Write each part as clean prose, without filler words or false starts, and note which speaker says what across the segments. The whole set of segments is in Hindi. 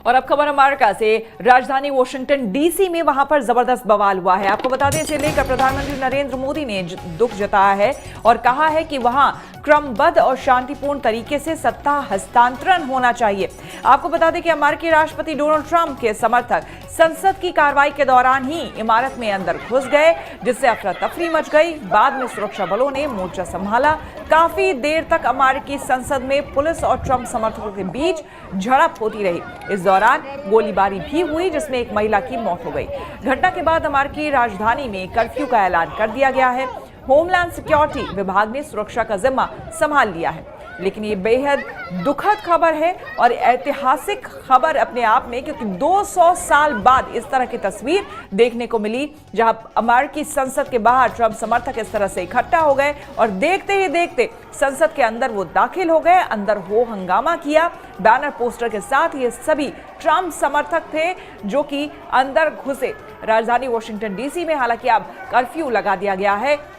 Speaker 1: और अब खबर अमेरिका से। राजधानी वॉशिंगटन डीसी में वहां पर जबरदस्त बवाल हुआ है। आपको बता दें, इसे लेकर प्रधानमंत्री नरेंद्र मोदी ने दुख जताया है और कहा है कि वहां क्रमबद्ध और शांतिपूर्ण तरीके से सत्ता हस्तांतरण होना चाहिए। आपको बता दें कि अमेरिकी राष्ट्रपति डोनाल्ड ट्रंप के समर्थक संसद की कार्रवाई के दौरान ही इमारत में अंदर घुस गए, जिससे अफरा तफरी मच गई। बाद में सुरक्षा बलों ने मोर्चा संभाला। काफी देर तक अमेरिकी संसद में पुलिस और ट्रंप समर्थकों के बीच झड़प होती रही। इस दौरान गोलीबारी भी हुई, जिसमें एक महिला की मौत हो गई। घटना के बाद अमेरिकी राजधानी में कर्फ्यू का ऐलान कर दिया गया है। होमलैंड सिक्योरिटी विभाग ने सुरक्षा का जिम्मा संभाल लिया है। लेकिन ये बेहद दुखद खबर है और ऐतिहासिक खबर अपने आप में, क्योंकि 200 साल बाद इस तरह की तस्वीर देखने को मिली, जहां अमेरिकी संसद के बाहर ट्रंप समर्थक इस तरह से इकट्ठा हो गए और देखते ही देखते संसद के अंदर वो दाखिल हो गए। अंदर हो हंगामा किया। बैनर पोस्टर के साथ ये सभी ट्रंप समर्थक थे जो कि अंदर घुसे राजधानी वॉशिंगटन डीसी में। हालांकि अब कर्फ्यू लगा दिया गया है,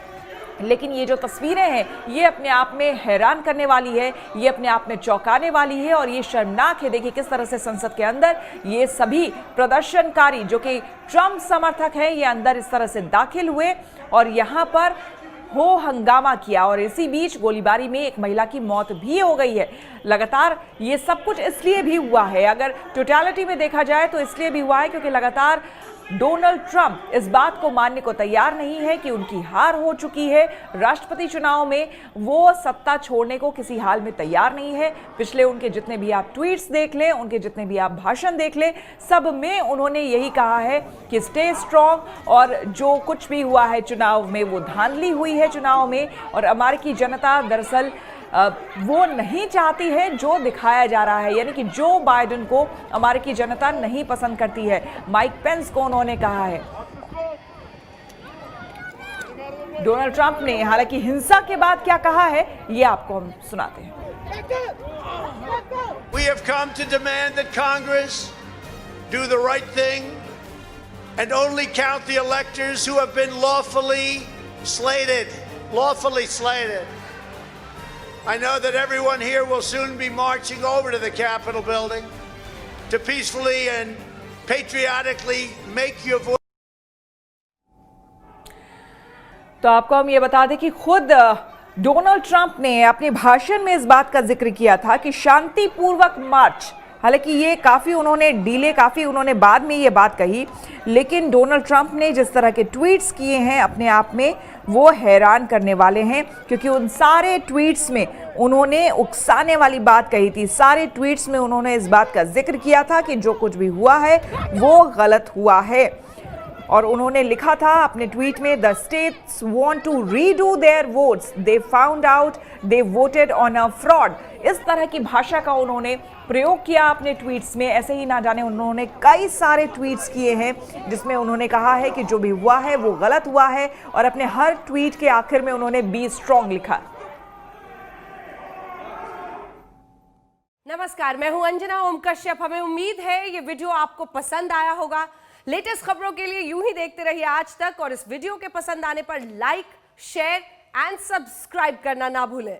Speaker 1: लेकिन ये जो तस्वीरें हैं ये अपने आप में हैरान करने वाली है, ये अपने आप में चौंकाने वाली है और ये शर्मनाक है। देखिए किस तरह से संसद के अंदर ये सभी प्रदर्शनकारी जो कि ट्रंप समर्थक हैं, ये अंदर इस तरह से दाखिल हुए और यहाँ पर हो हंगामा किया। और इसी बीच गोलीबारी में एक महिला की मौत भी हो गई है। लगातार ये सब कुछ इसलिए भी हुआ है, अगर टोटलिटी में देखा जाए तो इसलिए भी हुआ है क्योंकि लगातार डोनाल्ड ट्रंप इस बात को मानने को तैयार नहीं है कि उनकी हार हो चुकी है राष्ट्रपति चुनाव में। वो सत्ता छोड़ने को किसी हाल में तैयार नहीं है। पिछले उनके जितने भी आप ट्वीट्स देख लें, उनके जितने भी आप भाषण देख लें, सब में उन्होंने यही कहा है कि स्टे स्ट्रांग। और जो कुछ भी हुआ है चुनाव में, वो धांधली हुई है चुनाव में। और अमेरिकी जनता दरअसल वो नहीं चाहती है जो दिखाया जा रहा है, यानी कि जो बाइडेन को अमेरिकी जनता नहीं पसंद करती है। माइक पेंस को उन्होंने कहा है। डोनाल्ड ट्रंप ने हालांकि हिंसा के बाद क्या कहा है, ये आपको हम सुनाते हैं।
Speaker 2: We have come to demand that Congress do the right thing and only count the electors who have been lawfully slated. I know that everyone here will soon be marching over to the Capitol building to peacefully and patriotically make your voice.
Speaker 1: तो आपको हम ये बता दें कि खुद डोनाल्ड ट्रंप ने अपने भाषण में इस बात का जिक्र किया था कि शांतिपूर्वक मार्च। हालांकि ये काफ़ी उन्होंने बाद में ये बात कही, लेकिन डोनाल्ड ट्रंप ने जिस तरह के ट्वीट्स किए हैं अपने आप में वो हैरान करने वाले हैं, क्योंकि उन सारे ट्वीट्स में उन्होंने उकसाने वाली बात कही थी। सारे ट्वीट्स में उन्होंने इस बात का जिक्र किया था कि जो कुछ भी हुआ है वो गलत हुआ है। और उन्होंने लिखा था अपने ट्वीट में, the states want to redo their votes, they found out they voted on a fraud. इस तरह की भाषा का उन्होंने प्रयोग किया अपने ट्वीट्स में। ऐसे ही ना जाने उन्होंने कई सारे ट्वीट्स किए हैं जिसमें उन्होंने कहा है कि जो भी हुआ है वो गलत हुआ है। और अपने हर ट्वीट के आखिर में उन्होंने बी स्ट्रांग लिखा।
Speaker 3: नमस्कार, मैं हूं अंजना ओम कश्यप। हमें उम्मीद है ये वीडियो आपको पसंद आया होगा। लेटेस्ट खबरों के लिए यूं ही देखते रहिए आज तक, और इस वीडियो के पसंद आने पर लाइक, शेयर एंड सब्सक्राइब करना ना भूलें।